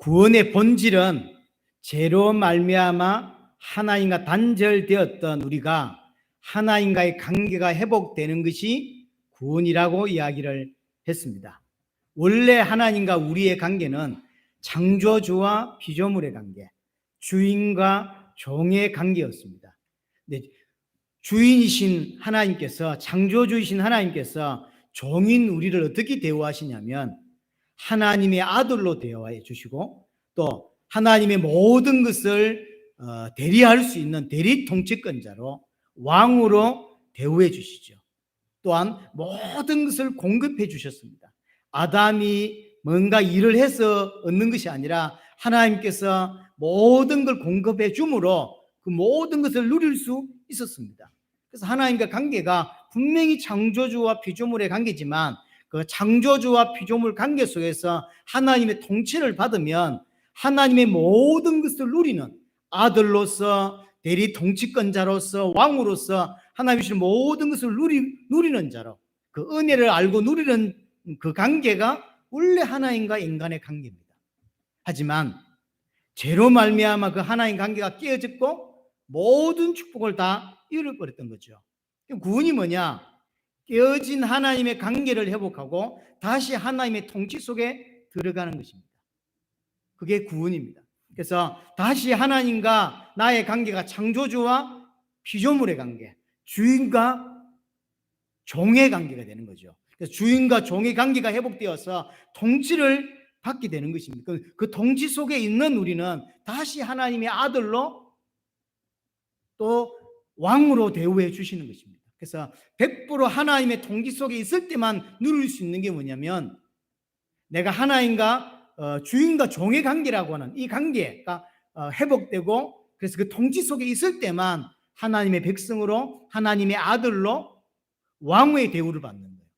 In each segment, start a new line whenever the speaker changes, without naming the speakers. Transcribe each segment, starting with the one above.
구원의 본질은 죄로 말미암아 하나님과 단절되었던 우리가 하나님과의 관계가 회복되는 것이 구원이라고 이야기를 했습니다. 원래 하나님과 우리의 관계는 창조주와 피조물의 관계, 주인과 종의 관계였습니다. 근데 주인이신 하나님께서, 창조주이신 하나님께서 종인 우리를 어떻게 대우하시냐면 하나님의 아들로 대우해 주시고, 또 하나님의 모든 것을 대리할 수 있는 대리 통치권자로, 왕으로 대우해 주시죠. 또한 모든 것을 공급해 주셨습니다. 아담이 뭔가 일을 해서 얻는 것이 아니라 하나님께서 모든 걸 공급해 줌으로 그 모든 것을 누릴 수 있었습니다. 그래서 하나님과 관계가 분명히 창조주와 피조물의 관계지만, 그 창조주와 피조물 관계 속에서 하나님의 통치를 받으면 하나님의 모든 것을 누리는 아들로서, 대리 통치권자로서, 왕으로서 하나님이 주신 모든 것을 누리는 자로, 그 은혜를 알고 누리는 그 관계가 원래 하나님과 인간의 관계입니다. 하지만 죄로 말미암아 그 하나님 관계가 깨어졌고 모든 축복을 다 잃어버렸던 거죠. 구원이 뭐냐? 깨어진 하나님의 관계를 회복하고 다시 하나님의 통치 속에 들어가는 것입니다. 그게 구원입니다. 그래서 다시 하나님과 나의 관계가 창조주와 피조물의 관계, 주인과 종의 관계가 되는 거죠. 그래서 주인과 종의 관계가 회복되어서 통치를 받게 되는 것입니다. 그 통치 속에 있는 우리는 다시 하나님의 아들로 또 왕으로 대우해 주시는 것입니다. 그래서 100% 하나님의 통치 속에 있을 때만 누릴 수 있는 게 뭐냐면, 내가 하나님과 주인과 종의 관계라고 하는 이 관계가 회복되고, 그래서 그 통치 속에 있을 때만 하나님의 백성으로, 하나님의 아들로 왕의 대우를 받는 거예요.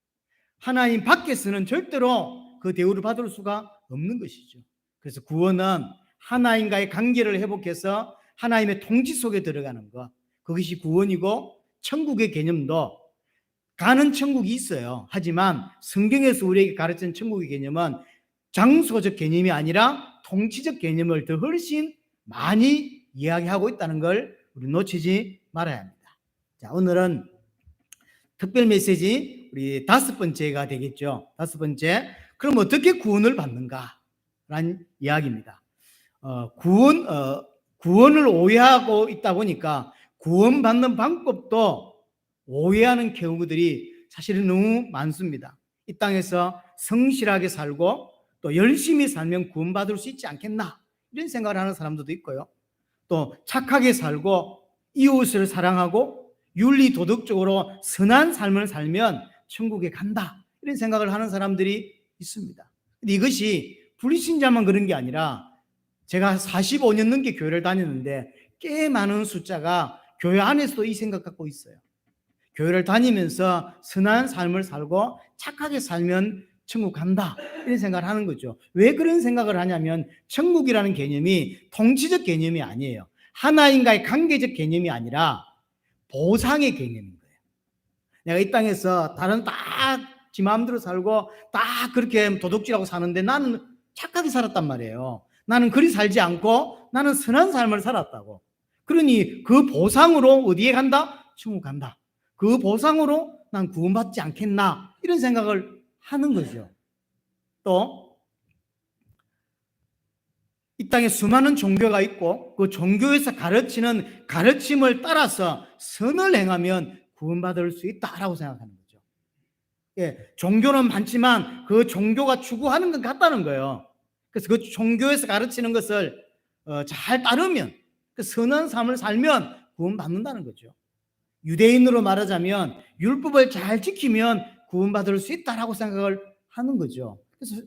하나님 밖에서는 절대로 그 대우를 받을 수가 없는 것이죠. 그래서 구원은 하나님과의 관계를 회복해서 하나님의 통치 속에 들어가는 것, 그것이 구원이고, 천국의 개념도 가는 천국이 있어요. 하지만 성경에서 우리에게 가르치는 천국의 개념은 장소적 개념이 아니라 통치적 개념을 더 훨씬 많이 이야기하고 있다는 걸 우리 놓치지 말아야 합니다. 자, 오늘은 특별 메시지 우리 5번째가 되겠죠. 5번째, 그럼 어떻게 구원을 받는가? 라는 이야기입니다. 구원을 오해하고 있다 보니까 구원받는 방법도 오해하는 경우들이 사실은 너무 많습니다. 이 땅에서 성실하게 살고 또 열심히 살면 구원받을 수 있지 않겠나, 이런 생각을 하는 사람들도 있고요. 또 착하게 살고 이웃을 사랑하고 윤리 도덕적으로 선한 삶을 살면 천국에 간다, 이런 생각을 하는 사람들이 있습니다. 근데 이것이 불신자만 그런 게 아니라, 제가 45년 넘게 교회를 다녔는데 꽤 많은 숫자가 교회 안에서도 이 생각 갖고 있어요. 교회를 다니면서 선한 삶을 살고 착하게 살면 천국 간다, 이런 생각을 하는 거죠. 왜 그런 생각을 하냐면, 천국이라는 개념이 통치적 개념이 아니에요. 하나님과의 관계적 개념이 아니라 보상의 개념인 거예요. 내가 이 땅에서 다른 지 마음대로 살고 딱 그렇게 도둑질하고 사는데 나는 착하게 살았단 말이에요. 나는 그리 살지 않고 나는 선한 삶을 살았다고. 그러니 그 보상으로 어디에 간다? 천국 간다. 그 보상으로 난 구원받지 않겠나, 이런 생각을 하는 거죠. 또 이 땅에 수많은 종교가 있고 그 종교에서 가르치는 가르침을 따라서 선을 행하면 구원받을 수 있다라고 생각하는 거죠. 예, 종교는 많지만 그 종교가 추구하는 것 같다는 거예요. 그래서 그 종교에서 가르치는 것을 잘 따르면, 그 선한 삶을 살면 구원받는다는 거죠. 유대인으로 말하자면 율법을 잘 지키면 구원받을 수 있다라고 생각을 하는 거죠. 그래서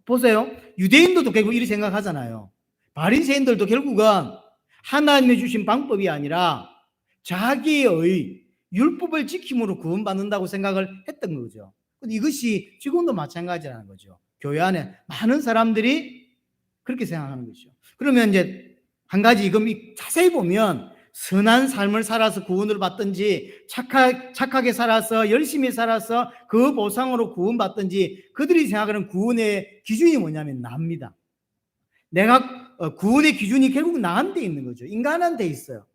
보세요. 유대인들도 결국 이렇게 생각하잖아요. 바리새인들도 결국은 하나님이 주신 방법이 아니라 자기의 율법을 지킴으로 구원받는다고 생각을 했던 거죠. 이것이 지금도 마찬가지라는 거죠. 교회 안에 많은 사람들이 그렇게 생각하는 거죠. 그러면 이제 한 가지, 이거 자세히 보면 선한 삶을 살아서 구원을 받든지 착하게 살아서 열심히 살아서 그 보상으로 구원받든지, 그들이 생각하는 구원의 기준이 뭐냐면 나입니다. 내가 구원의 기준이 결국 나한테 있는 거죠. 인간한테 있어요.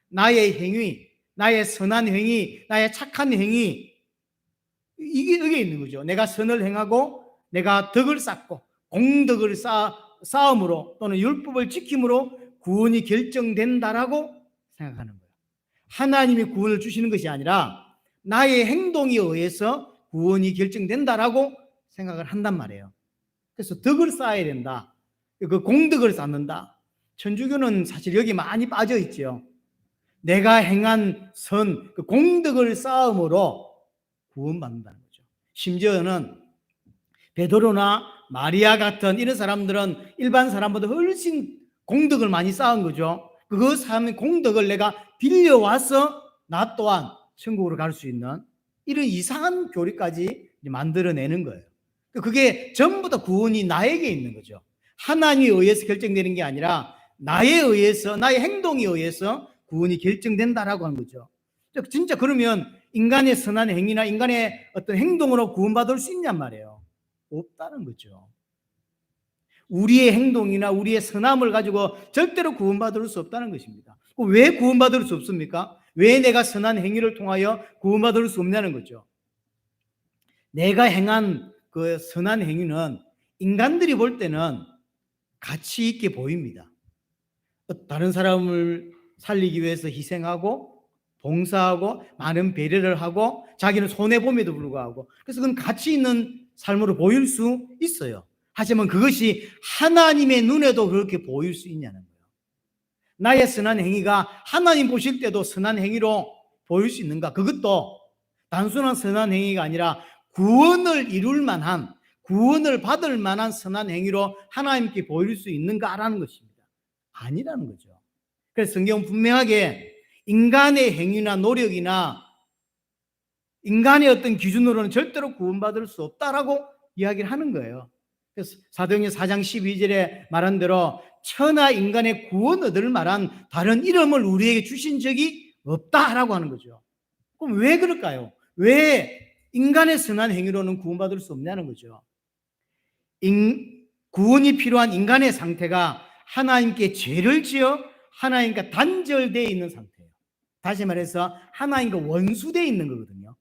나의 행위, 나의 선한 행위, 나의 착한 행위, 이게 있는 거죠. 내가 선을 행하고 내가 덕을 쌓고 공덕을 쌓음으로 또는 율법을 지킴으로 구원이 결정된다라고 생각하는 거예요. 하나님이 구원을 주시는 것이 아니라 나의 행동에 의해서 구원이 결정된다라고 생각을 한단 말이에요. 그래서 덕을 쌓아야 된다. 그 공덕을 쌓는다. 천주교는 사실 여기 많이 빠져 있죠. 내가 행한 선, 그 공덕을 쌓음으로 구원받는다는 거죠. 심지어는 베드로나 마리아 같은 이런 사람들은 일반 사람보다 훨씬 공덕을 많이 쌓은 거죠. 그 사람의 공덕을 내가 빌려와서 나 또한 천국으로 갈 수 있는 이런 이상한 교리까지 만들어내는 거예요. 그게 전부 다 구원이 나에게 있는 거죠. 하나님에 의해서 결정되는 게 아니라 나에 의해서, 나의 행동에 의해서 구원이 결정된다라고 하는 거죠. 진짜 그러면 인간의 선한 행위나 인간의 어떤 행동으로 구원받을 수 있냔 말이에요. 없다는 거죠. 우리의 행동이나 우리의 선함을 가지고 절대로 구원받을 수 없다는 것입니다. 왜 구원받을 수 없습니까? 왜 내가 선한 행위를 통하여 구원받을 수 없냐는 거죠. 내가 행한 그 선한 행위는 인간들이 볼 때는 가치 있게 보입니다. 다른 사람을 살리기 위해서 희생하고 봉사하고 많은 배려를 하고 자기는 손해봄에도 불구하고, 그래서 그건 가치 있는 삶으로 보일 수 있어요. 하지만 그것이 하나님의 눈에도 그렇게 보일 수 있냐는 거예요. 나의 선한 행위가 하나님 보실 때도 선한 행위로 보일 수 있는가? 그것도 단순한 선한 행위가 아니라 구원을 이룰 만한, 구원을 받을 만한 선한 행위로 하나님께 보일 수 있는가라는 것입니다. 아니라는 거죠. 그래서 성경은 분명하게 인간의 행위나 노력이나 인간의 어떤 기준으로는 절대로 구원받을 수 없다라고 이야기를 하는 거예요. 그래서 사도행전 4장 12절에 말한 대로 천하 인간의 구원 얻을 만한 다른 이름을 우리에게 주신 적이 없다라고 하는 거죠. 그럼 왜 그럴까요? 왜 인간의 선한 행위로는 구원받을 수 없냐는 거죠. 구원이 필요한 인간의 상태가 하나님께 죄를 지어 하나님과 단절되어 있는 상태예요. 다시 말해서 하나님과 원수되어 있는 거거든요.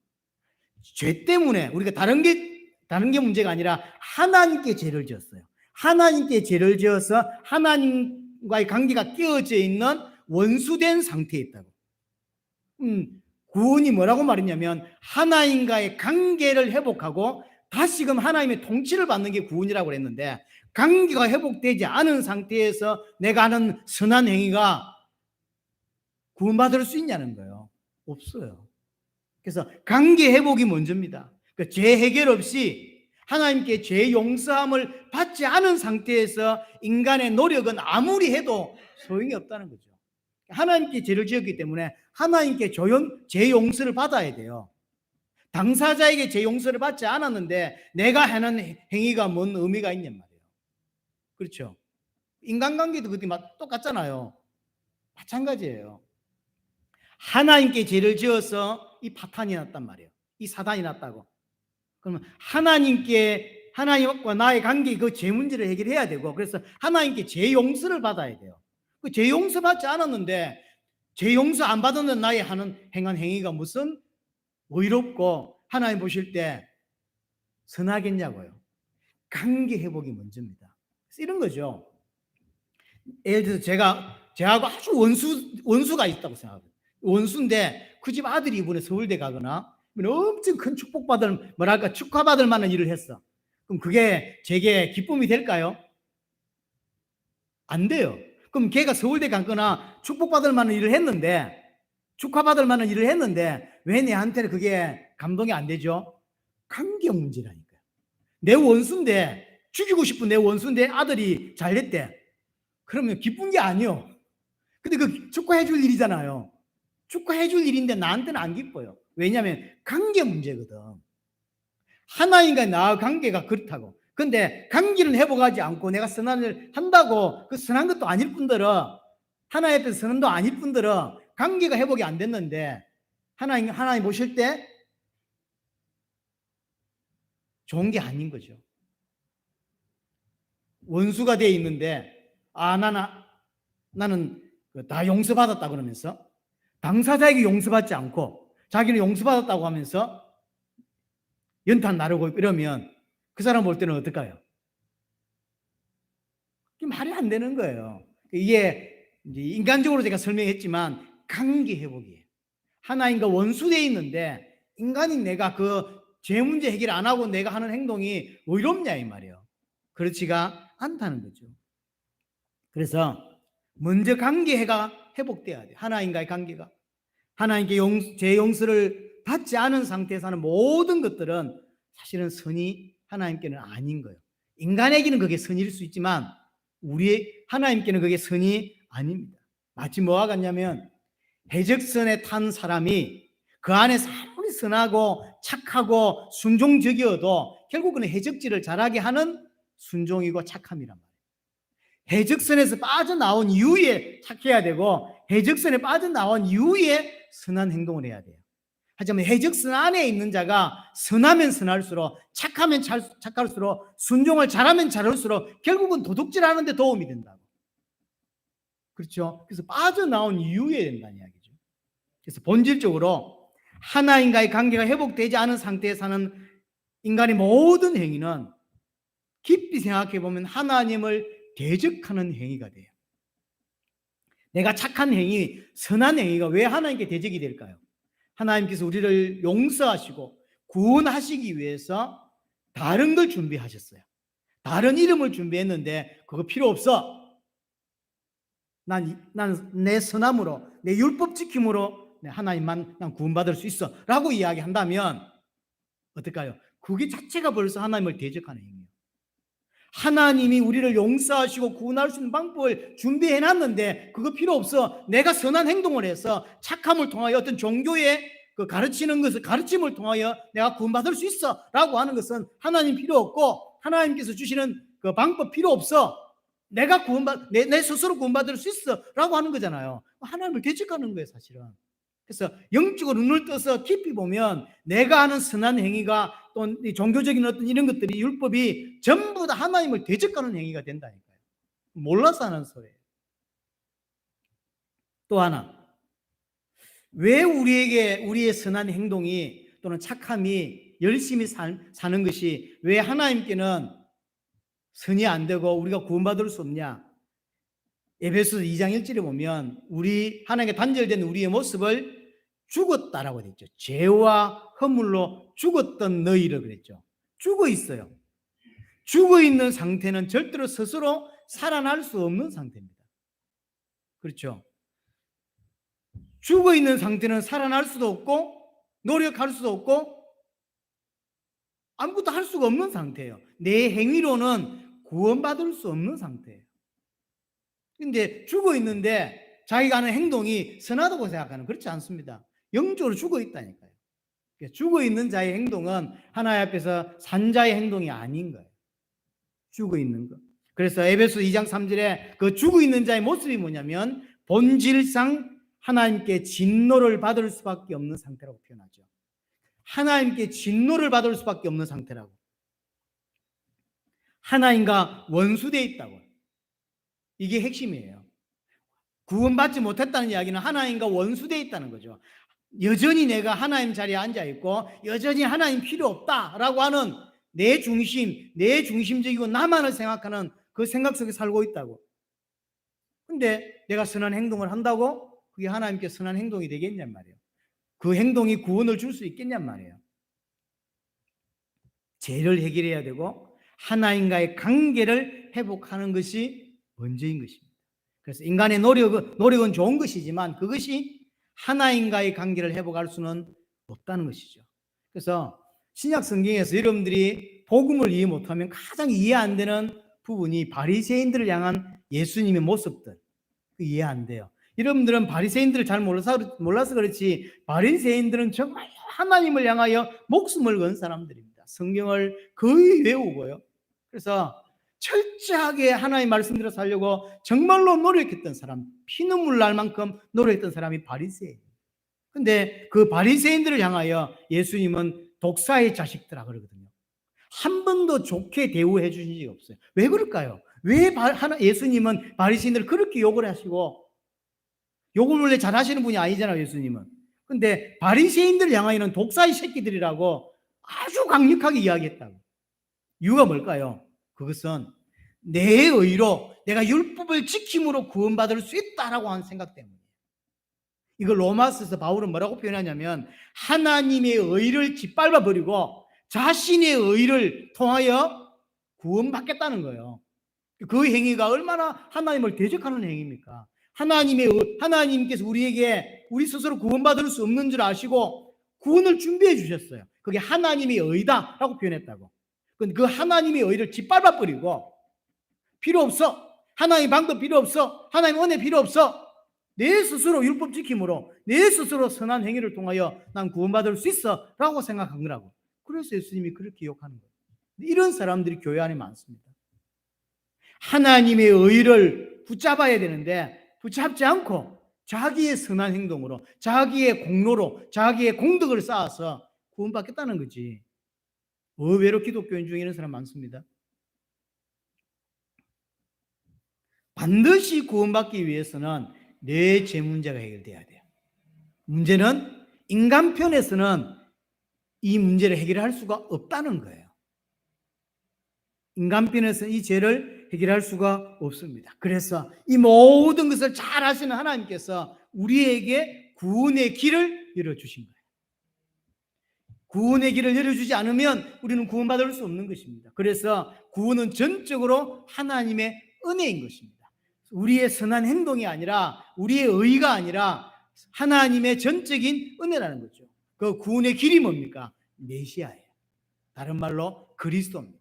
죄 때문에 우리가 다른 게 문제가 아니라 하나님께 죄를 지었어요. 하나님께 죄를 지어서 하나님과의 관계가 깨어져 있는 원수된 상태에 있다고. 구원이 뭐라고 말했냐면 하나님과의 관계를 회복하고 다시금 하나님의 통치를 받는 게 구원이라고 그랬는데, 관계가 회복되지 않은 상태에서 내가 하는 선한 행위가 구원받을 수 있냐는 거예요. 없어요. 그래서 관계 회복이 먼저입니다. 그러니까 죄 해결 없이 하나님께 죄 용서함을 받지 않은 상태에서 인간의 노력은 아무리 해도 소용이 없다는 거죠. 하나님께 죄를 지었기 때문에 하나님께 죄 용서를 받아야 돼요. 당사자에게 죄 용서를 받지 않았는데 내가 하는 행위가 뭔 의미가 있냔 말이에요. 그렇죠? 인간관계도 그때 똑같잖아요. 마찬가지예요. 하나님께 죄를 지어서 이 파탄이 났단 말이에요. 이 사단이 났다고. 그러면 하나님과 나의 관계 그 죄 문제를 해결해야 되고, 그래서 하나님께 죄 용서를 받아야 돼요. 그 죄 용서 받지 않았는데 죄 용서 안 받았는 나의 행한 행위가 무슨 의롭고 하나님 보실 때 선하겠냐고요. 관계 회복이 먼저입니다. 이런 거죠. 예를 들어서 제하고 아주 원수가 있다고 생각해요. 원수인데 그 집 아들이 이번에 서울대 가거나 엄청 큰 축하받을 만한 일을 했어. 그럼 그게 제게 기쁨이 될까요? 안 돼요. 그럼 걔가 서울대 갔거나 축복받을 만한 일을 했는데, 축하받을 만한 일을 했는데 왜 내한테는 그게 감동이 안 되죠? 관계 문제라니까요. 내 원수인데, 죽이고 싶은 내 원수인데 아들이 잘 됐대. 그러면 기쁜 게 아니요. 근데 그 축하해 줄 일이잖아요. 축하해 줄 일인데 나한테는 안 기뻐요. 왜냐하면 관계 문제거든. 하나님과 나의 관계가 그렇다고. 근데 관계는 회복하지 않고 내가 선한 일을 한다고 그 선한 것도 아닐 뿐더러, 하나님 앞에서 선한도 아닐 뿐더러 관계가 회복이 안 됐는데 하나님 보실 때 좋은 게 아닌 거죠. 원수가 돼 있는데 나는 다 용서받았다 그러면서 당사자에게 용서받지 않고 자기는 용서받았다고 하면서 연탄 나르고 이러면 그 사람 볼 때는 어떨까요? 이게 말이 안 되는 거예요. 이게 인간적으로 제가 설명했지만 관계 회복이에요. 하나님과 원수되어 있는데 인간인 내가 그 죄 문제 해결 안 하고 내가 하는 행동이 의롭냐 이 말이에요. 그렇지가 않다는 거죠. 그래서 먼저 관계가 회복돼야 돼요. 하나님과의 관계가. 하나님께 제 용서를 받지 않은 상태에서 하는 모든 것들은 사실은 선이 하나님께는 아닌 거예요. 인간에게는 그게 선일 수 있지만 하나님께는 그게 선이 아닙니다. 마치 뭐와 같냐면 해적선에 탄 사람이 그 안에서 아무리 선하고 착하고 순종적이어도 결국은 해적질을 잘하게 하는 순종이고 착함이란 말이에요. 해적선에서 빠져나온 이후에 착해야 되고 해적선에 빠져나온 이후에 선한 행동을 해야 돼요. 하지만 해적선 안에 있는 자가 선하면 선할수록 착하면 착할수록 순종을 잘하면 잘할수록 결국은 도둑질하는 데 도움이 된다고. 그렇죠? 그래서 빠져나온 이후에 된다는 이야기죠. 그래서 본질적으로 하나님과의 관계가 회복되지 않은 상태에 사는 인간의 모든 행위는 깊이 생각해 보면 하나님을 대적하는 행위가 돼요. 내가 착한 행위, 선한 행위가 왜 하나님께 대적이 될까요? 하나님께서 우리를 용서하시고 구원하시기 위해서 다른 걸 준비하셨어요. 다른 이름을 준비했는데 그거 필요 없어. 난 내 선함으로, 내 율법 지킴으로 하나님만 난 구원받을 수 있어 라고 이야기한다면 어떨까요? 그게 자체가 벌써 하나님을 대적하는 행위예요. 하나님이 우리를 용서하시고 구원할 수 있는 방법을 준비해놨는데 그거 필요 없어. 내가 선한 행동을 해서 착함을 통하여 어떤 종교의 그 가르침을 통하여 내가 구원받을 수 있어 라고 하는 것은 하나님 필요 없고 하나님께서 주시는 그 방법 필요 없어. 내가 내 스스로 구원받을 수 있어 라고 하는 거잖아요. 하나님을 대적하는 거예요 사실은. 그래서 영적으로 눈을 떠서 깊이 보면 내가 하는 선한 행위가 또 종교적인 어떤 이런 것들이 율법이 전부 다 하나님을 대적하는 행위가 된다니까요. 몰라서 하는 소리예요. 또 하나, 왜 우리의 선한 행동이 또는 착함이 열심히 사는 것이 왜 하나님께는 선이 안 되고 우리가 구원받을 수 없냐? 에베소서 2장 1절에 보면 하나님께 단절된 우리의 모습을 죽었다라고 됐죠. 죄와 허물로 죽었던 너희를 그랬죠. 죽어 있어요. 죽어 있는 상태는 절대로 스스로 살아날 수 없는 상태입니다. 그렇죠. 죽어 있는 상태는 살아날 수도 없고 노력할 수도 없고 아무것도 할 수가 없는 상태예요. 내 행위로는 구원받을 수 없는 상태예요. 근데 죽어 있는데 자기가 하는 행동이 선하다고 생각하는 그렇지 않습니다. 영적으로 죽어 있다니까요. 죽어 있는 자의 행동은 하나님 앞에서 산 자의 행동이 아닌 거예요. 죽어 있는 거. 그래서 에베소 2장 3절에 그 죽어 있는 자의 모습이 뭐냐면 본질상 하나님께 진노를 받을 수밖에 없는 상태라고 표현하죠. 하나님께 진노를 받을 수밖에 없는 상태라고. 하나님과 원수되어 있다고. 이게 핵심이에요. 구원받지 못했다는 이야기는 하나님과 원수되어 있다는 거죠. 여전히 내가 하나님 자리에 앉아 있고 여전히 하나님 필요 없다라고 하는 내 중심적이고 나만을 생각하는 그 생각 속에 살고 있다고. 근데 내가 선한 행동을 한다고 그게 하나님께 선한 행동이 되겠냔 말이에요. 그 행동이 구원을 줄 수 있겠냔 말이에요. 죄를 해결해야 되고 하나님과의 관계를 회복하는 것이 먼저인 것입니다. 그래서 인간의 노력은 좋은 것이지만 그것이 하나님과의 관계를 회복할 수는 없다는 것이죠. 그래서 신약 성경에서 여러분들이 복음을 이해 못하면 가장 이해 안 되는 부분이 바리새인들을 향한 예수님의 모습들. 이해 안 돼요. 여러분들은 바리새인들을 잘 몰라서 그렇지 바리새인들은 정말 하나님을 향하여 목숨을 건 사람들입니다. 성경을 거의 외우고요. 그래서 철저하게 하나님의 말씀대로 살려고 정말로 노력했던 사람, 피눈물 날 만큼 노력했던 사람이 바리새인. 근데 그 바리새인들을 향하여 예수님은 독사의 자식들아 그러거든요. 한 번도 좋게 대우해 주신 적이 없어요. 왜 그럴까요? 왜 예수님은 바리새인들을 그렇게 욕을 하시고, 욕을 원래 잘하시는 분이 아니잖아요, 예수님은. 근데 바리새인들 향하여는 독사의 새끼들이라고 아주 강력하게 이야기했다고. 이유가 뭘까요? 그것은 내 의로, 내가 율법을 지킴으로 구원받을 수 있다라고 하는 생각 때문이에요. 이걸 로마서에서 바울은 뭐라고 표현하냐면, 하나님의 의를 짓밟아 버리고 자신의 의를 통하여 구원받겠다는 거예요. 그 행위가 얼마나 하나님을 대적하는 행위입니까? 하나님께서 우리에게 우리 스스로 구원받을 수 없는 줄 아시고 구원을 준비해 주셨어요. 그게 하나님의 의다라고 표현했다고. 그 하나님의 의를 짓밟아 버리고, 필요 없어, 하나님 방법 필요 없어, 하나님 은혜 필요 없어, 내 스스로 율법 지킴으로 내 스스로 선한 행위를 통하여 난 구원받을 수 있어 라고 생각한 거라고. 그래서 예수님이 그렇게 욕하는 거예요. 이런 사람들이 교회 안에 많습니다. 하나님의 의를 붙잡아야 되는데 붙잡지 않고 자기의 선한 행동으로, 자기의 공로로, 자기의 공덕을 쌓아서 구원받겠다는 거지. 의외로 기독교인 중에 이런 사람 많습니다. 반드시 구원받기 위해서는 내 죄 문제가 해결돼야 돼요. 문제는 인간 편에서는 이 문제를 해결할 수가 없다는 거예요. 인간 편에서는 이 죄를 해결할 수가 없습니다. 그래서 이 모든 것을 잘 아시는 하나님께서 우리에게 구원의 길을 열어주신 거예요. 구원의 길을 열어주지 않으면 우리는 구원받을 수 없는 것입니다. 그래서 구원은 전적으로 하나님의 은혜인 것입니다. 우리의 선한 행동이 아니라, 우리의 의가 아니라 하나님의 전적인 은혜라는 거죠. 그 구원의 길이 뭡니까? 메시아예요. 다른 말로 그리스도입니다.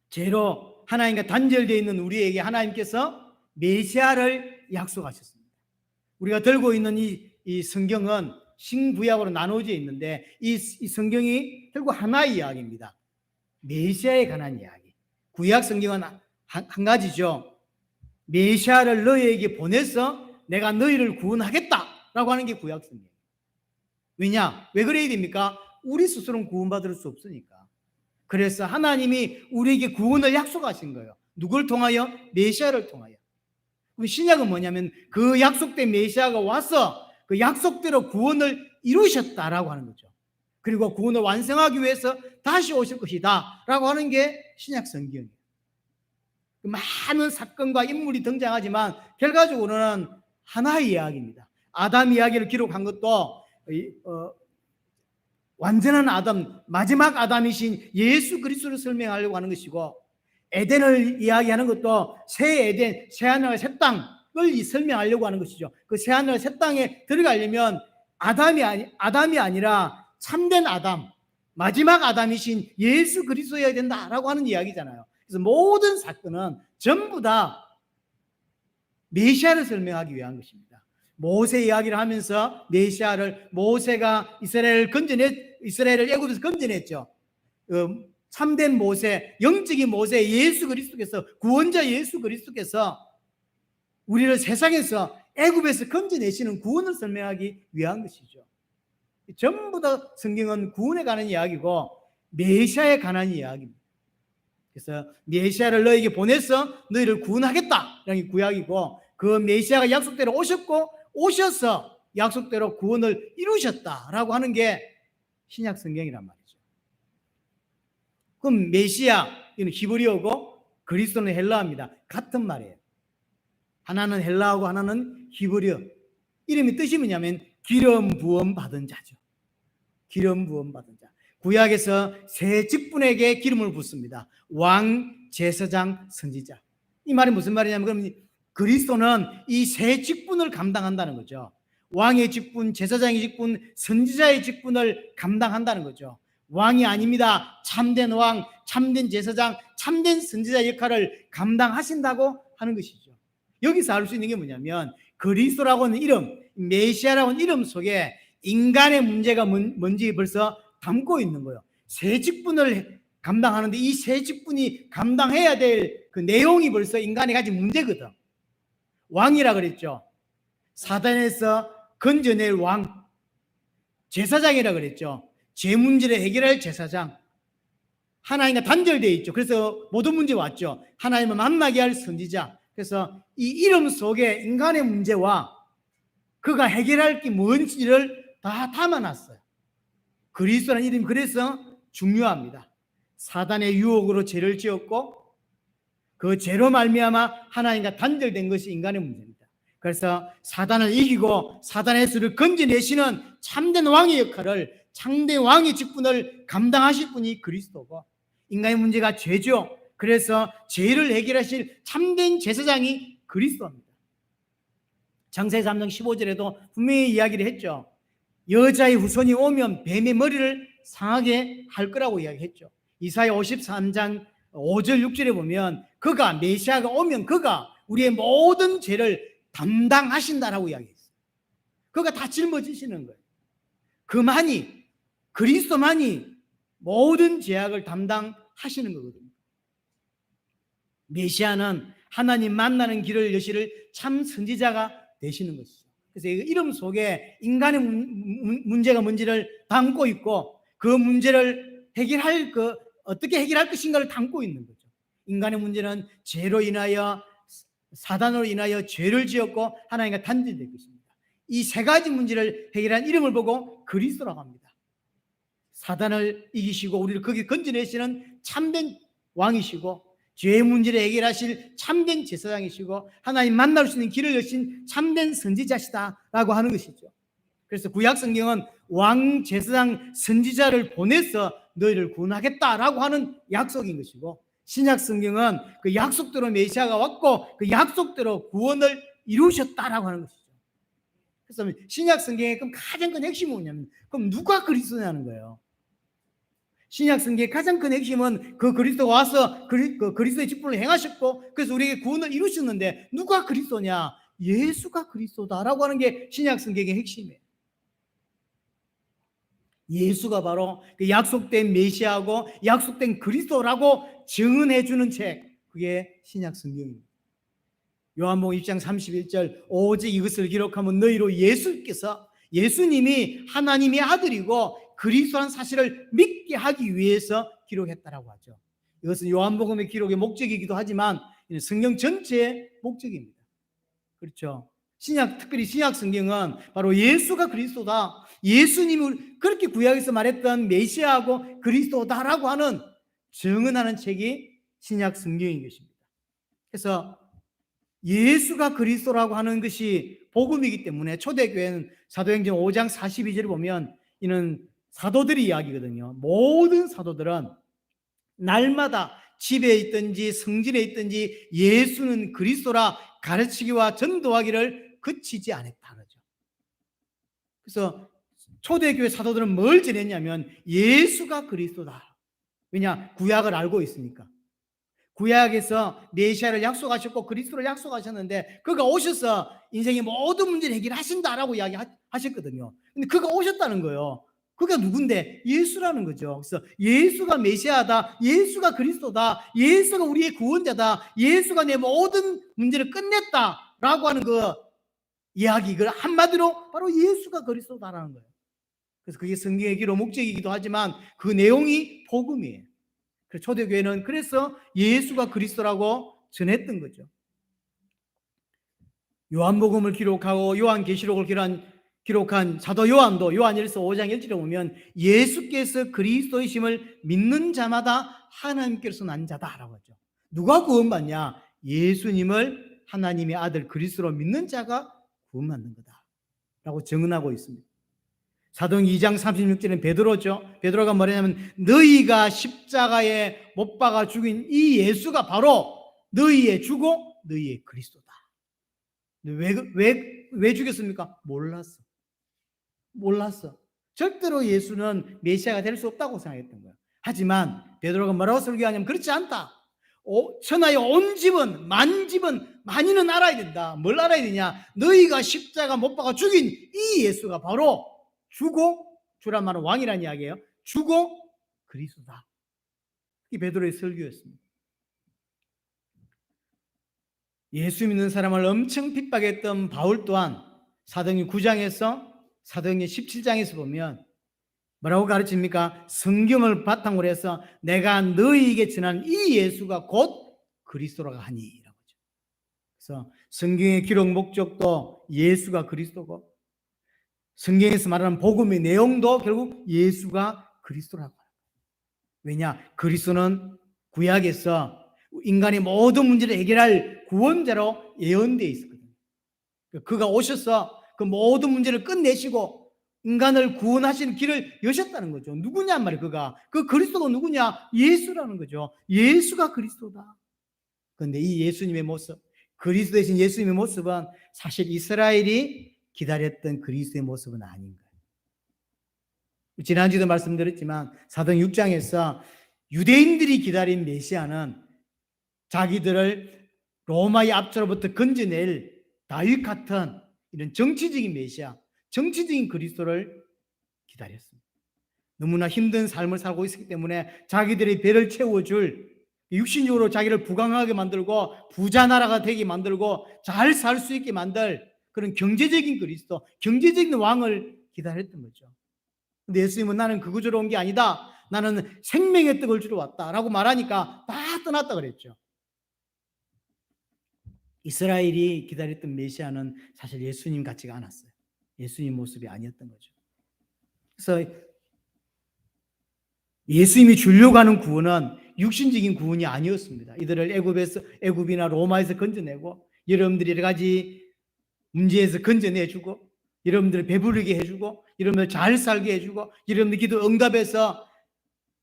죄로 하나님과 단절되어 있는 우리에게 하나님께서 메시아를 약속하셨습니다. 우리가 들고 있는 이 성경은 신구약으로 나누어져 있는데, 이 성경이 결국 하나의 이야기입니다. 메시아에 관한 이야기. 구약 성경은 한 가지죠. 메시아를 너희에게 보내서 내가 너희를 구원하겠다라고 하는 게 구약 성경. 왜냐? 왜 그래야 됩니까? 우리 스스로는 구원받을 수 없으니까. 그래서 하나님이 우리에게 구원을 약속하신 거예요. 누굴 통하여? 메시아를 통하여. 그럼 신약은 뭐냐면 그 약속된 메시아가 와서 그 약속대로 구원을 이루셨다라고 하는 거죠. 그리고 구원을 완성하기 위해서 다시 오실 것이다 라고 하는 게 신약 성경이에요. 많은 사건과 인물이 등장하지만 결과적으로는 하나의 이야기입니다. 아담 이야기를 기록한 것도 완전한 아담, 마지막 아담이신 예수 그리스도를 설명하려고 하는 것이고, 에덴을 이야기하는 것도 새 에덴, 새 하늘과 새 땅을 설명하려고 하는 것이죠. 그 새 하늘과 새 땅에 들어가려면 아담이 아니라 참된 아담, 마지막 아담이신 예수 그리스도여야 된다라고 하는 이야기잖아요. 그래서 모든 사건은 전부 다 메시아를 설명하기 위한 것입니다. 모세 이야기를 하면서 모세가 이스라엘을 애굽에서 건져냈죠. 참된 모세, 영적인 모세 예수 그리스도께서, 구원자 예수 그리스도께서 우리를 세상에서 애굽에서 건져내시는 구원을 설명하기 위한 것이죠. 전부 다 성경은 구원에 관한 이야기고 메시아에 관한 이야기입니다. 그래서 메시아를 너에게 보내서 너희를 구원하겠다라는 구약이고, 그 메시아가 약속대로 오셨고 오셔서 약속대로 구원을 이루셨다라고 하는 게 신약 성경이란 말이죠. 그럼 메시아, 이는 히브리어고 그리스도는 헬라어입니다. 같은 말이에요. 하나는 헬라어고 하나는 히브리어. 이름이 뜻이 뭐냐면 기름 부음 받은 자죠. 기름 부음 받은 자. 구약에서 세 직분에게 기름을 붓습니다. 왕, 제사장, 선지자. 이 말이 무슨 말이냐면, 그럼 그리스도는 이 세 직분을 감당한다는 거죠. 왕의 직분, 제사장의 직분, 선지자의 직분을 감당한다는 거죠. 왕이 아닙니다. 참된 왕, 참된 제사장, 참된 선지자 역할을 감당하신다고 하는 것이죠. 여기서 알 수 있는 게 뭐냐면, 그리스도라고 하는 이름, 메시아라고 하는 이름 속에 인간의 문제가 뭔지 벌써 담고 있는 거예요. 세 직분을 감당하는데 이 세 직분이 감당해야 될 그 내용이 벌써 인간이 가진 문제거든. 왕이라 그랬죠. 사단에서 건져낼 왕. 제사장이라 그랬죠. 죄 문제를 해결할 제사장. 하나님과 단절되어 있죠. 그래서 모든 문제 왔죠. 하나님을 만나게 할 선지자. 그래서 이 이름 속에 인간의 문제와 그가 해결할 게 뭔지를 다 담아놨어요. 그리스도라는 이름이 그래서 중요합니다. 사단의 유혹으로 죄를 지었고 그 죄로 말미암아 하나님과 단절된 것이 인간의 문제입니다. 그래서 사단을 이기고 사단의 수를 건져내시는 참된 왕의 역할을, 참된 왕의 직분을 감당하실 분이 그리스도고, 인간의 문제가 죄죠. 그래서 죄를 해결하실 참된 제사장이 그리스도입니다. 창세기 3장 15절에도 분명히 이야기를 했죠. 여자의 후손이 오면 뱀의 머리를 상하게 할 거라고 이야기했죠. 이사야 53장 5절 6절에 보면 그가, 메시아가 오면 그가 우리의 모든 죄를 담당하신다라고 이야기했어요. 그가 다 짊어지시는 거예요. 그만이, 그리스도만이 모든 죄악을 담당하시는 거거든요. 메시아는 하나님 만나는 길을 여시를 참 선지자가 되시는 것이죠. 그래서 이 이름 속에 인간의 문제가 뭔지를 담고 있고, 그 문제를 해결할 어떻게 해결할 것인가를 담고 있는 거죠. 인간의 문제는 죄로 인하여, 사단으로 인하여 죄를 지었고 하나님과 단절될 것입니다. 이 세 가지 문제를 해결한 이름을 보고 그리스도라고 합니다. 사단을 이기시고 우리를 거기 건져내시는 참된 왕이시고, 죄의 문제를 해결하실 참된 제사장이시고, 하나님 만날 수 있는 길을 여신 참된 선지자시다라고 하는 것이죠. 그래서 구약 성경은 왕, 제사장, 선지자를 보내서 너희를 구원하겠다라고 하는 약속인 것이고, 신약 성경은 그 약속대로 메시아가 왔고 그 약속대로 구원을 이루셨다라고 하는 것이죠. 그래서 신약 성경의 그럼 가장 큰 핵심은 뭐냐면, 그럼 누가 그리스도냐는 거예요. 신약 성경의 가장 큰 핵심은 그 그리스도가 와서 그리스도의 직분을 행하셨고, 그래서 우리에게 구원을 이루셨는데 누가 그리스도냐? 예수가 그리스도다라고 하는 게 신약 성경의 핵심이에요. 예수가 바로 그 약속된 메시아고 약속된 그리스도라고 증언해 주는 책, 그게 신약 성경입니다. 요한복음 1장 31절, 오직 이것을 기록하면 너희로 예수님이 하나님의 아들이고 그리스도라는 사실을 믿게 하기 위해서 기록했다라고 하죠. 이것은 요한복음의 기록의 목적이기도 하지만 성경 전체의 목적입니다. 그렇죠? 특별히 신약 성경은 바로 예수가 그리스도다, 예수님을 그렇게 구약에서 말했던 메시아하고 그리스도다라고 하는 증언하는 책이 신약 성경인 것입니다. 그래서 예수가 그리스도라고 하는 것이 복음이기 때문에 초대교회는 사도행전 5장 42절을 보면 이는 사도들의 이야기거든요. 모든 사도들은 날마다 집에 있든지 성전에 있든지 예수는 그리스도라 가르치기와 전도하기를 그치지 않았다 그러죠. 그래서 초대교회 사도들은 뭘 전했냐면 예수가 그리스도다. 왜냐? 구약을 알고 있으니까. 구약에서 메시아를 약속하셨고 그리스도를 약속하셨는데 그가 오셔서 인생의 모든 문제를 해결하신다라고 이야기하셨거든요. 근데 그가 오셨다는 거예요. 그가 누군데? 예수라는 거죠. 그래서 예수가 메시아다, 예수가 그리스도다, 예수가 우리의 구원자다, 예수가 내 모든 문제를 끝냈다라고 하는 그 이야기, 그 한마디로 바로 예수가 그리스도다라는 거예요. 그래서 그게 성경의 기록 목적이기도 하지만 그 내용이 복음이에요. 초대교회는 그래서 예수가 그리스도라고 전했던 거죠. 요한복음을 기록하고 요한계시록을 기록한 사도 요한도 요한일서 5장 1절에 보면 예수께서 그리스도이심을 믿는 자마다 하나님께로서 난 자다라고 하죠. 누가 구원받냐? 예수님을 하나님의 아들 그리스도로 믿는 자가 구원받는 거다라고 증언하고 있습니다. 사도행 2장 36절은 베드로죠. 베드로가 뭐냐면 너희가 십자가에 못 박아 죽인 이 예수가 바로 너희의 주고 너희의 그리스도다. 왜 죽였습니까? 몰랐어. 절대로 예수는 메시아가 될 수 없다고 생각했던 거예요. 하지만 베드로가 뭐라고 설교하냐면 그렇지 않다. 천하의 온 집은 만인은 알아야 된다. 뭘 알아야 되냐? 너희가 십자가 못 박아 죽인 이 예수가 바로 주란 말은 왕이라는 이야기예요. 주고 그리스도다. 이 베드로의 설교였습니다. 예수 믿는 사람을 엄청 핍박했던 바울 또한 사도행전 9장에서 사도행전 17장에서 보면 뭐라고 가르칩니까? 성경을 바탕으로 해서 내가 너희에게 전한 이 예수가 곧 그리스도라고 하니. 그래서 성경의 기록 목적도 예수가 그리스도고, 성경에서 말하는 복음의 내용도 결국 예수가 그리스도라고 해요. 왜냐? 그리스도는 구약에서 인간의 모든 문제를 해결할 구원자로 예언되어 있었거든요. 그가 오셔서 그 모든 문제를 끝내시고 인간을 구원하시는 길을 여셨다는 거죠. 누구냐 말이에요. 그 그리스도가 누구냐? 예수라는 거죠. 예수가 그리스도다. 그런데 이 예수님의 모습, 그리스도 대신 예수님의 모습은 사실 이스라엘이 기다렸던 그리스도의 모습은 아닌 거예요. 지난주에도 말씀드렸지만 사도행 6장에서 유대인들이 기다린 메시아는 자기들을 로마의 압제로부터 건져낼 다윗 같은 이런 정치적인 메시아, 정치적인 그리스도를 기다렸습니다. 너무나 힘든 삶을 살고 있었기 때문에 자기들의 배를 채워줄, 육신적으로 자기를 부강하게 만들고 부자 나라가 되게 만들고 잘 살 수 있게 만들 그런 경제적인 그리스도, 경제적인 왕을 기다렸던 거죠. 근데 예수님은 나는 그거 주러 온 게 아니다, 나는 생명의 떡을 주러 왔다라고 말하니까 다 떠났다 그랬죠. 이스라엘이 기다렸던 메시아는 사실 예수님 같지가 않았어요. 예수님 모습이 아니었던 거죠. 그래서 예수님이 주려고 하는 구원은 육신적인 구원이 아니었습니다. 이들을 애굽이나 로마에서 건져내고 여러분들이 여러 가지 문제에서 건져내주고 여러분들을 배부르게 해주고 여러분들 잘 살게 해주고 여러분들 기도 응답해서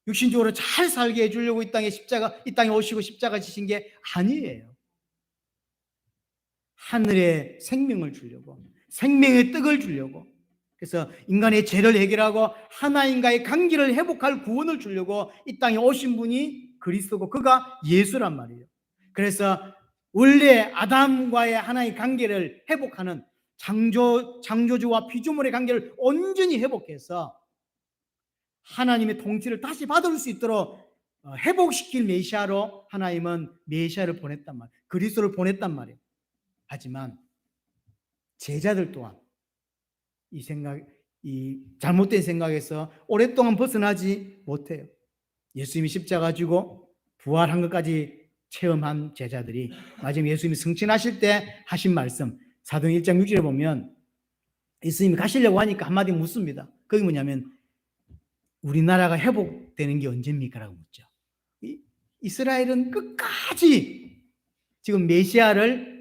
육신적으로 잘 살게 해주려고 이 땅에 오시고 십자가 지신 게 아니에요. 하늘의 생명을 주려고, 생명의 떡을 주려고, 그래서 인간의 죄를 해결하고 하나님과의 관계를 회복할 구원을 주려고 이 땅에 오신 분이 그리스도고 그가 예수란 말이에요. 그래서 원래 아담과의 하나의 관계를 회복하는 창조주와 피조물의 관계를 온전히 회복해서 하나님의 통치를 다시 받을 수 있도록 회복시킬 메시아로 하나님은 메시아를 보냈단 말이에요. 그리스도를 보냈단 말이에요. 하지만 제자들 또한 이 잘못된 생각에서 오랫동안 벗어나지 못해요. 예수님이 십자가 지고 부활한 것까지 체험한 제자들이 마지막에 예수님이 승천하실 때 하신 말씀, 사도행 1장 6절에 보면 예수님이 가시려고 하니까 한마디 묻습니다. 그게 뭐냐면 우리나라가 회복되는 게 언제입니까? 라고 묻죠. 이스라엘은 끝까지 지금 메시아를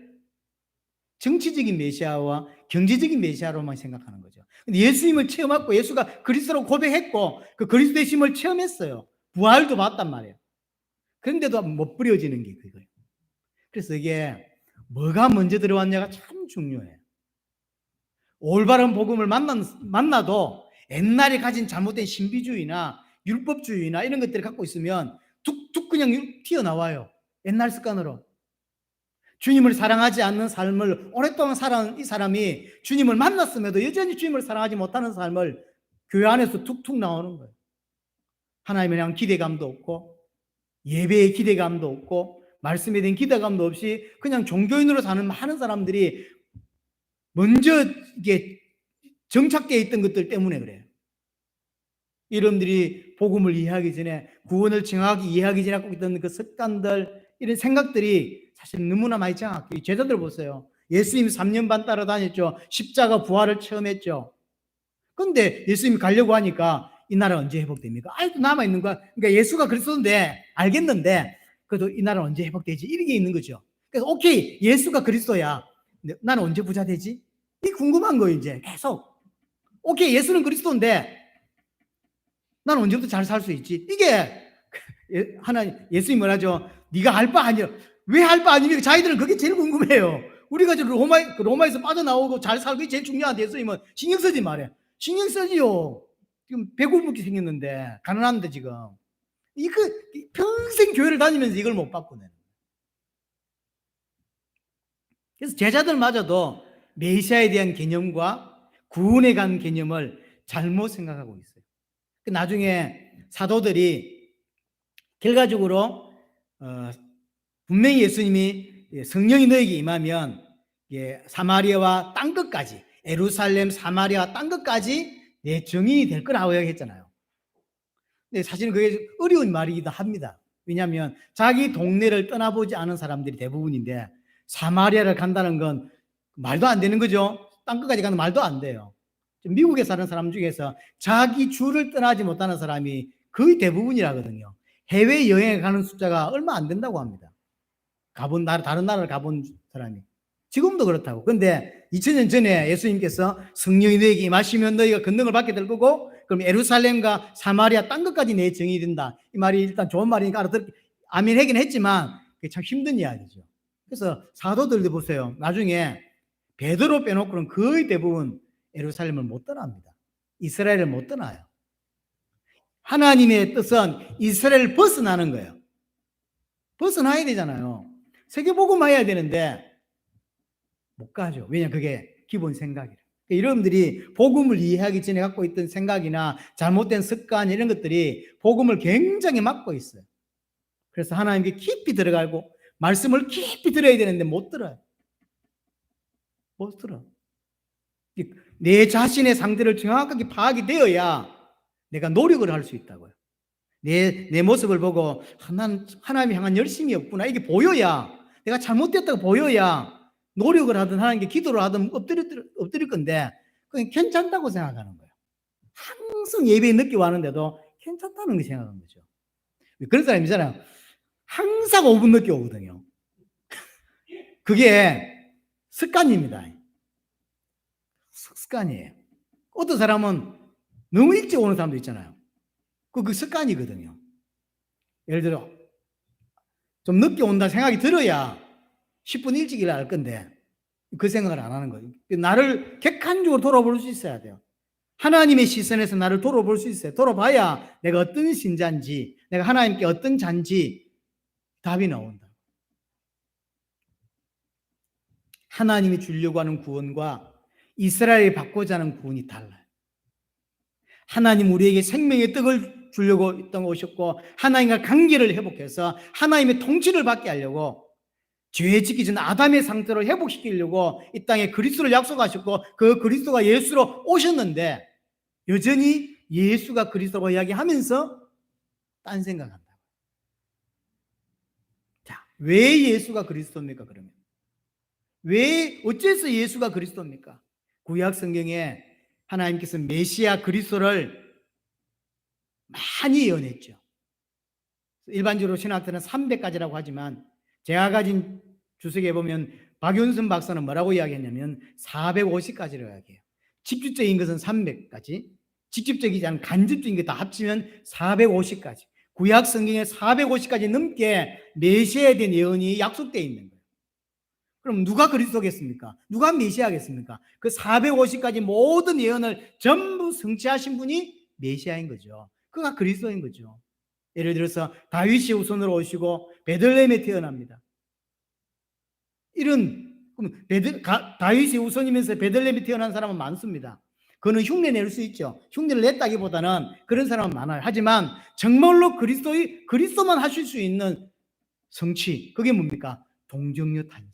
정치적인 메시아와 경제적인 메시아로만 생각하는 거죠. 근데 예수님을 체험했고 예수가 그리스도로 고백했고 그 그리스도 되심을 체험했어요. 부활도 봤단 말이에요. 그런데도 못 부려지는 게 그거예요. 그래서 이게 뭐가 먼저 들어왔냐가 참 중요해요. 올바른 복음을 만나도 옛날에 가진 잘못된 신비주의나 율법주의나 이런 것들을 갖고 있으면 툭툭 그냥 튀어나와요. 옛날 습관으로. 주님을 사랑하지 않는 삶을 오랫동안 살아온 이 사람이 주님을 만났음에도 여전히 주님을 사랑하지 못하는 삶을 교회 안에서 툭툭 나오는 거예요. 하나님에 대한 기대감도 없고 예배의 기대감도 없고 말씀에 대한 기대감도 없이 그냥 종교인으로 사는 많은 사람들이 먼저 이게 정착되어 있던 것들 때문에 그래요. 여러분들이 복음을 이해하기 전에, 구원을 정확하게 이해하기 전에 갖고 있던 그 습관들, 이런 생각들이 사실 너무나 많이 정확해요. 제자들 보세요. 예수님 3년 반 따라다녔죠. 십자가 부활을 체험했죠. 그런데 예수님이 가려고 하니까 이 나라 언제 회복됩니까? 아직도 남아있는 거야. 그러니까 예수가 그리스도인데 알겠는데 그래도 이 나라 언제 회복되지? 이런 게 있는 거죠. 그래서 오케이, 예수가 그리스도야. 근데 나는 언제 부자 되지? 이 궁금한 거예요. 이제 계속. 오케이, 예수는 그리스도인데 나는 언제부터 잘 살 수 있지? 이게 예수님 뭐라죠? 네가 할 바 아니야. 왜 할 바 아닙니까? 자기들은 그게 제일 궁금해요. 우리가 로마에서 빠져나오고 잘 살고 그게 제일 중요한데 예수님은 신경 쓰지 말아요. 신경 쓰지요. 지금 배고프게 생겼는데 가난한데 지금 이거 평생 교회를 다니면서 이걸 못 바꾸네. 그래서 제자들마저도 메시아에 대한 개념과 구원에 관한 개념을 잘못 생각하고 있어요. 나중에 사도들이 결과적으로 분명히 예수님이 성령이 너에게 임하면 사마리아와 땅끝까지, 예루살렘, 사마리아 땅끝까지 내 증인이 될 거라고 했잖아요. 근데 사실은 그게 어려운 말이기도 합니다. 왜냐하면 자기 동네를 떠나보지 않은 사람들이 대부분인데 사마리아를 간다는 건 말도 안 되는 거죠. 땅끝까지 가는 말도 안 돼요. 미국에 사는 사람 중에서 자기 주를 떠나지 못하는 사람이 거의 대부분이라거든요. 해외 여행에 가는 숫자가 얼마 안 된다고 합니다. 다른 나라를 가본 사람이. 지금도 그렇다고. 근데 2000년 전에 예수님께서 성령이 너에게 임하시면 너희가 권능을 받게 될 거고, 그럼 예루살렘과 사마리아 땅끝까지 내 정이 된다. 이 말이 일단 좋은 말이니까 아멘 하긴 했지만 그게 참 힘든 이야기죠. 그래서 사도들도 보세요. 나중에 베드로 빼놓고는 거의 대부분 예루살렘을 못 떠납니다. 이스라엘을 못 떠나요. 하나님의 뜻은 이스라엘을 벗어나는 거예요. 벗어나야 되잖아요. 세계복음 해야 되는데 못 가죠. 왜냐하면 그게 기본 생각이라. 여러분들이 복음을 이해하기 전에 갖고 있던 생각이나 잘못된 습관 이런 것들이 복음을 굉장히 막고 있어요. 그래서 하나님께 깊이 들어가고 말씀을 깊이 들어야 되는데 못 들어요. 못 들어. 내 자신의 상태를 정확하게 파악이 되어야 내가 노력을 할 수 있다고요. 내 모습을 보고 난 하나님 향한 열심이 없구나 이게 보여야, 내가 잘못됐다고 보여야 노력을 하든 하나님께 기도를 하든 엎드릴 건데 그건 괜찮다고 생각하는 거예요. 항상 예배에 늦게 왔는데도 괜찮다는 거 생각하는 거죠. 그런 사람 있잖아요. 항상 5분 늦게 오거든요. 그게 습관입니다. 습관이에요. 어떤 사람은 너무 일찍 오는 사람도 있잖아요. 그 습관이거든요. 예를 들어 좀 늦게 온다 생각이 들어야 10분 일찍 일어날 건데 그 생각을 안 하는 거예요. 나를 객관적으로 돌아볼 수 있어야 돼요. 하나님의 시선에서 나를 돌아볼 수 있어요. 돌아봐야 내가 어떤 신자인지, 내가 하나님께 어떤 자인지 답이 나온다. 하나님이 주려고 하는 구원과 이스라엘이 받고자 하는 구원이 달라요. 하나님 우리에게 생명의 떡을 주려고 오셨고 하나님과 관계를 회복해서 하나님의 통치를 받게 하려고 죄 짓기 전 아담의 상태로 회복시키려고 이 땅에 그리스도를 약속하셨고 그 그리스도가 예수로 오셨는데 여전히 예수가 그리스도라고 이야기하면서 딴 생각한다. 자, 왜 예수가 그리스도입니까? 그러면 어째서 예수가 그리스도입니까? 구약 성경에 하나님께서 메시아 그리스도를 많이 예언했죠. 일반적으로 신학들은 300가지라고 하지만 제가 가진 주석에 보면 박윤선 박사는 뭐라고 이야기했냐면 450가지라고 이야기해요. 직접적인 것은 300가지, 직접적이지 않은 간접적인 게 다 합치면 450가지. 구약 성경에 450가지 넘게 메시아에 대한 예언이 약속되어 있는 거예요. 그럼 누가 그리스도겠습니까? 누가 메시아겠습니까? 그 450가지 모든 예언을 전부 성취하신 분이 메시아인 거죠. 그가 그리스도인 거죠. 예를 들어서 다윗이 후손으로 오시고 베들레헴에 태어납니다. 다윗이 후손이면서 베들레헴에 태어난 사람은 많습니다. 그거는 흉내 낼 수 있죠. 흉내를 냈다기보다는 그런 사람은 많아요. 하지만 정말로 그리스도만 하실 수 있는 성취, 그게 뭡니까? 동정녀 탄생.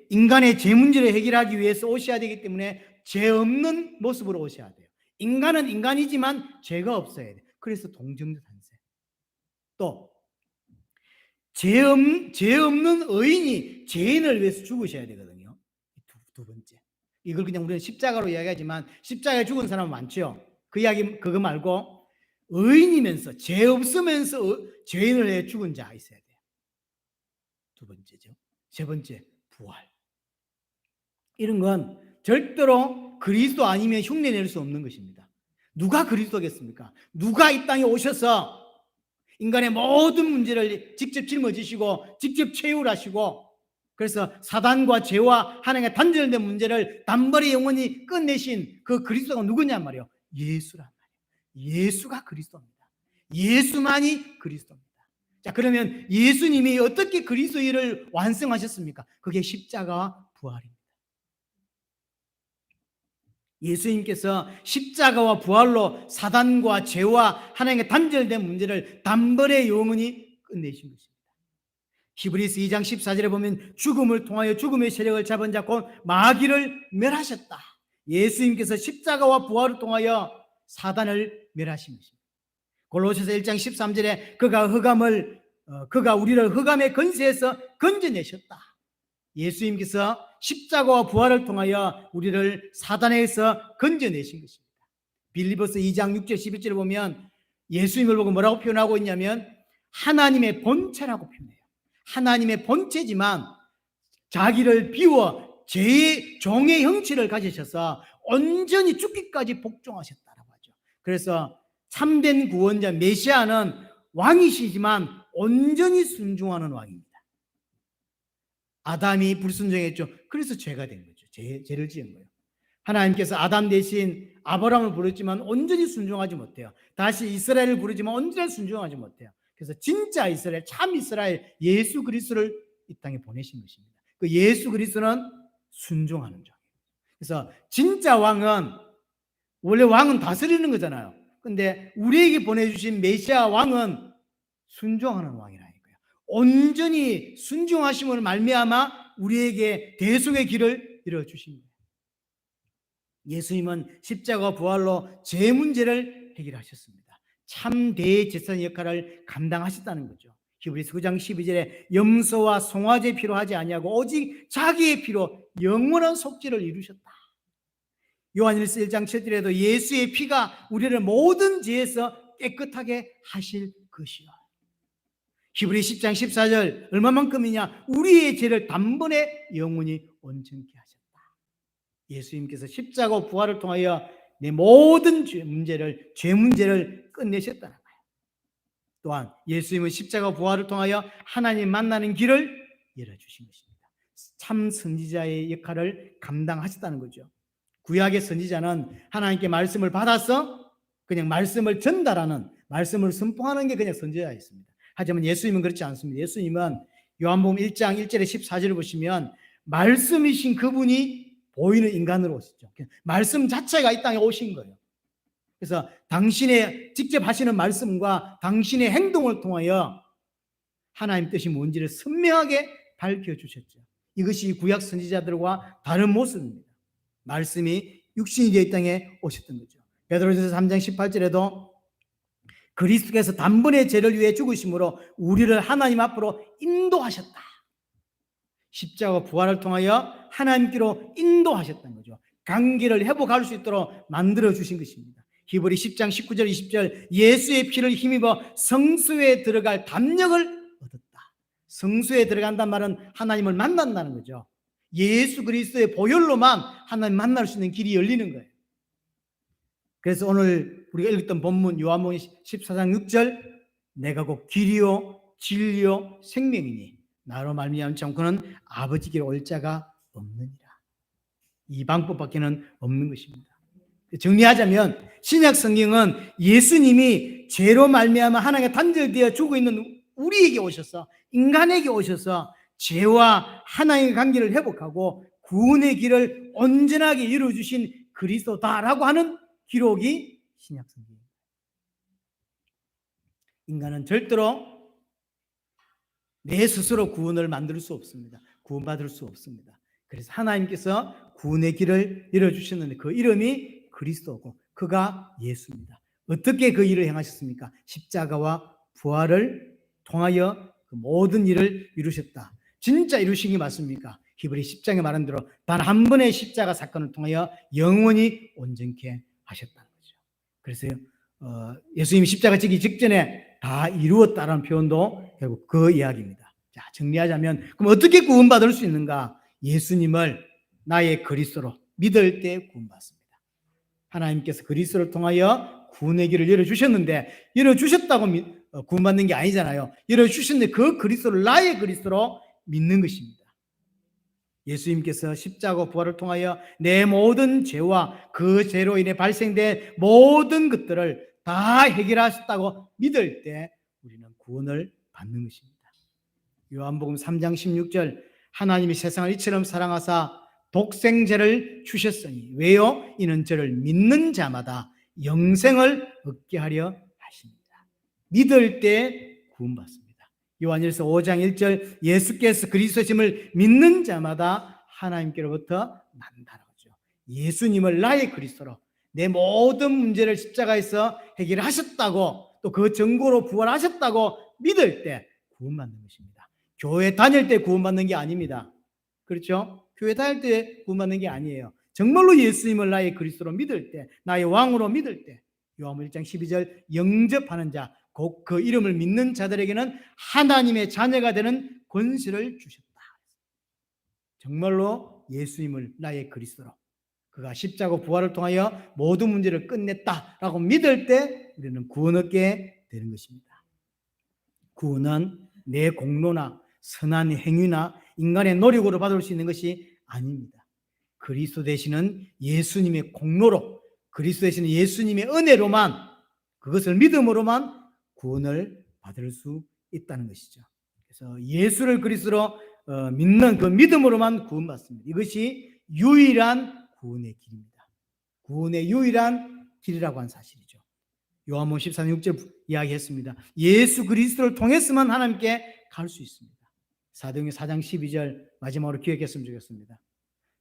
인간의 죄 문제를 해결하기 위해서 오셔야 되기 때문에 죄 없는 모습으로 오셔야 돼요. 인간은 인간이지만 죄가 없어야 돼요. 그래서 동정녀 탄생. 또 죄 없는 의인이 죄인을 위해서 죽으셔야 되거든요. 두 번째. 이걸 그냥 우리는 십자가로 이야기하지만 십자가에 죽은 사람은 많죠. 그 이야기 그거 말고 의인이면서 죄 없으면서 죄인을 위해 죽은 자 있어야 돼요. 두 번째죠. 세 번째, 부활. 이런 건 절대로 그리스도 아니면 흉내낼 수 없는 것입니다. 누가 그리스도겠습니까? 누가 이 땅에 오셔서 인간의 모든 문제를 직접 짊어지시고 직접 체휼하시고 그래서 사단과 죄와 하나님과 단절된 문제를 단번에 영원히 끝내신 그 그리스도가 누구냐 말이에요. 예수란 말이에요. 예수가 그리스도입니다. 예수만이 그리스도입니다. 자, 그러면 예수님이 어떻게 그리스도의 일을 완성하셨습니까? 그게 십자가와 부활입니다. 예수님께서 십자가와 부활로 사단과 죄와 하나님과 단절된 문제를 단번에 영원히 끝내신 것입니다. 히브리서 2장 14절에 보면 죽음을 통하여 죽음의 세력을 잡은 자 곧 마귀를 멸하셨다. 예수님께서 십자가와 부활을 통하여 사단을 멸하신 것입니다. 골로새서 1장 13절에 그가 우리를 흑암의 권세에서 건져내셨다. 예수님께서 십자가와 부활을 통하여 우리를 사단에서 건져내신 것입니다. 빌립보서 2장 6절 11절을 보면 예수님을 보고 뭐라고 표현하고 있냐면 하나님의 본체라고 표현해요. 하나님의 본체지만 자기를 비워 제 종의 형체를 가지셔서 온전히 죽기까지 복종하셨다라고 하죠. 그래서 참된 구원자 메시아는 왕이시지만 온전히 순종하는 왕입니다. 아담이 불순종했죠. 그래서 죄가 된 거죠. 죄를 지은 거예요. 하나님께서 아담 대신 아브라함을 부르지만 온전히 순종하지 못해요. 다시 이스라엘을 부르지만 온전히 순종하지 못해요. 그래서 진짜 이스라엘, 참 이스라엘 예수 그리스도를 이 땅에 보내신 것입니다. 그 예수 그리스도는 순종하는 자예요. 그래서 진짜 왕은, 원래 왕은 다스리는 거잖아요. 근데 우리에게 보내주신 메시아 왕은 순종하는 왕이라는 거예요. 온전히 순종하심을 말미암아 우리에게 대속의 길을 열어주신 거예요. 예수님은 십자가 부활로 죄 문제를 해결하셨습니다. 참 대제사장 역할을 감당하셨다는 거죠. 히브리서 9장 12절에 염소와 송아지 피로 하지 아니하고 오직 자기의 피로 영원한 속죄를 이루셨다. 요한일서 1장 7절에도 예수의 피가 우리를 모든 죄에서 깨끗하게 하실 것이요. 히브리 10장 14절 얼마만큼이냐? 우리의 죄를 단번에 영원히 온전케 하셨다. 예수님께서 십자가 부활을 통하여 내 모든 죄 문제를 끝내셨다는 거예요. 또한 예수님은 십자가 부활을 통하여 하나님 만나는 길을 열어주신 것입니다. 참 선지자의 역할을 감당하셨다는 거죠. 구약의 선지자는 하나님께 말씀을 받아서 그냥 말씀을 전달하는, 말씀을 선포하는 게 그냥 선지자였습니다. 하지만 예수님은 그렇지 않습니다. 예수님은 요한복음 1장 1절에 14절을 보시면 말씀이신 그분이 보이는 인간으로 오셨죠. 말씀 자체가 이 땅에 오신 거예요. 그래서 당신의 직접 하시는 말씀과 당신의 행동을 통하여 하나님 뜻이 뭔지를 선명하게 밝혀주셨죠. 이것이 구약 선지자들과 다른 모습입니다. 말씀이 육신이 되어 이 땅에 오셨던 거죠. 베드로전서 3장 18절에도 그리스도께서 단번에 죄를 위해 죽으심으로 우리를 하나님 앞으로 인도하셨다. 십자가 부활을 통하여 하나님께로 인도하셨다는 거죠. 관계를 회복할 수 있도록 만들어 주신 것입니다. 히브리 10장 19절 20절 예수의 피를 힘입어 성소에 들어갈 담력을 얻었다. 성소에 들어간다는 말은 하나님을 만난다는 거죠. 예수 그리스도의 보혈로만 하나님 만날 수 있는 길이 열리는 거예요. 그래서 오늘 우리가 읽었던 본문 요한복음 14장 6절 내가 곧 길이요 진리요 생명이니 나로 말미암지 않고는 아버지께로 올 자가 없느니라. 이 방법밖에는 없는 것입니다. 정리하자면 신약 성경은 예수님이 죄로 말미암아 하나님과 단절되어 죽어 있는 우리에게 오셔서, 인간에게 오셔서 죄와 하나님의 관계를 회복하고 구원의 길을 온전하게 이루어주신 그리스도다라고 하는 기록이 신약 성경입니다. 인간은 절대로 내 스스로 구원을 만들 수 없습니다. 구원받을 수 없습니다. 그래서 하나님께서 구원의 길을 열어주셨는데 그 이름이 그리스도고 그가 예수입니다. 어떻게 그 일을 행하셨습니까? 십자가와 부활을 통하여 그 모든 일을 이루셨다. 진짜 이루신 게 맞습니까? 히브리 10장에 말한 대로 단 한 번의 십자가 사건을 통하여 영원히 온전케 하셨다는 거죠. 그래서 예수님이 십자가 지기 직전에 다 이루었다라는 표현도 결국 그 이야기입니다. 자, 정리하자면 그럼 어떻게 구원받을 수 있는가? 예수님을 나의 그리스도로 믿을 때 구원받습니다. 하나님께서 그리스도를 통하여 구원의 길을 열어주셨는데 열어주셨다고 구원받는 게 아니잖아요. 열어주셨는데 그 그리스도를 나의 그리스도로 믿는 것입니다. 예수님께서 십자가 부활을 통하여 내 모든 죄와 그 죄로 인해 발생된 모든 것들을 다 해결하셨다고 믿을 때 우리는 구원을 받는 것입니다. 요한복음 3장 16절 하나님이 세상을 이처럼 사랑하사 독생자를 주셨으니 왜요? 이는 저를 믿는 자마다 영생을 얻게 하려 하십니다. 믿을 때 구원받습니다. 요한일서 5장 1절 예수께서 그리스도심을 믿는 자마다 하나님께로부터 난다라고 하죠. 예수님을 나의 그리스도로 내 모든 문제를 십자가에서 해결하셨다고, 또 그 증거로 부활하셨다고 믿을 때 구원받는 것입니다. 교회 다닐 때 구원받는 게 아닙니다. 그렇죠? 교회 다닐 때 구원받는 게 아니에요. 정말로 예수님을 나의 그리스도로 믿을 때, 나의 왕으로 믿을 때, 요한복음 1장 12절 영접하는 자, 곧 그 이름을 믿는 자들에게는 하나님의 자녀가 되는 권세를 주셨다. 정말로 예수님을 나의 그리스도로, 그가 십자가 부활을 통하여 모든 문제를 끝냈다라고 믿을 때 우리는 구원 얻게 되는 것입니다. 구원은 내 공로나 선한 행위나 인간의 노력으로 받을 수 있는 것이 아닙니다. 그리스도 되시는 예수님의 공로로, 그리스도 되시는 예수님의 은혜로만, 그것을 믿음으로만 구원을 받을 수 있다는 것이죠. 그래서 예수를 그리스도로 믿는 그 믿음으로만 구원받습니다. 이것이 유일한 구원의 길입니다. 구원의 유일한 길이라고 한 사실이죠. 요한복음 14장 6절 이야기했습니다. 예수 그리스도를 통해서만 하나님께 갈 수 있습니다. 사도행전 4장 12절 마지막으로 기억했으면 좋겠습니다.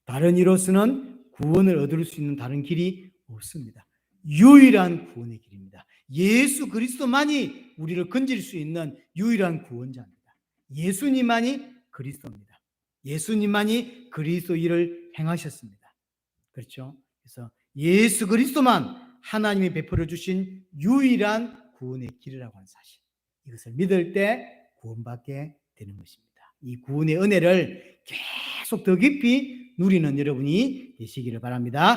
다른 이로서는 구원을 얻을 수 있는 다른 길이 없습니다. 유일한 구원의 길입니다. 예수 그리스도만이 우리를 건질 수 있는 유일한 구원자입니다. 예수님만이 그리스도입니다. 예수님만이 그리스도 일을 행하셨습니다. 그렇죠? 그래서 예수 그리스도만 하나님이 베풀어 주신 유일한 구원의 길이라고 하는 사실, 이것을 믿을 때 구원받게 되는 것입니다. 이 구원의 은혜를 계속 더 깊이 누리는 여러분이 되시기를 바랍니다.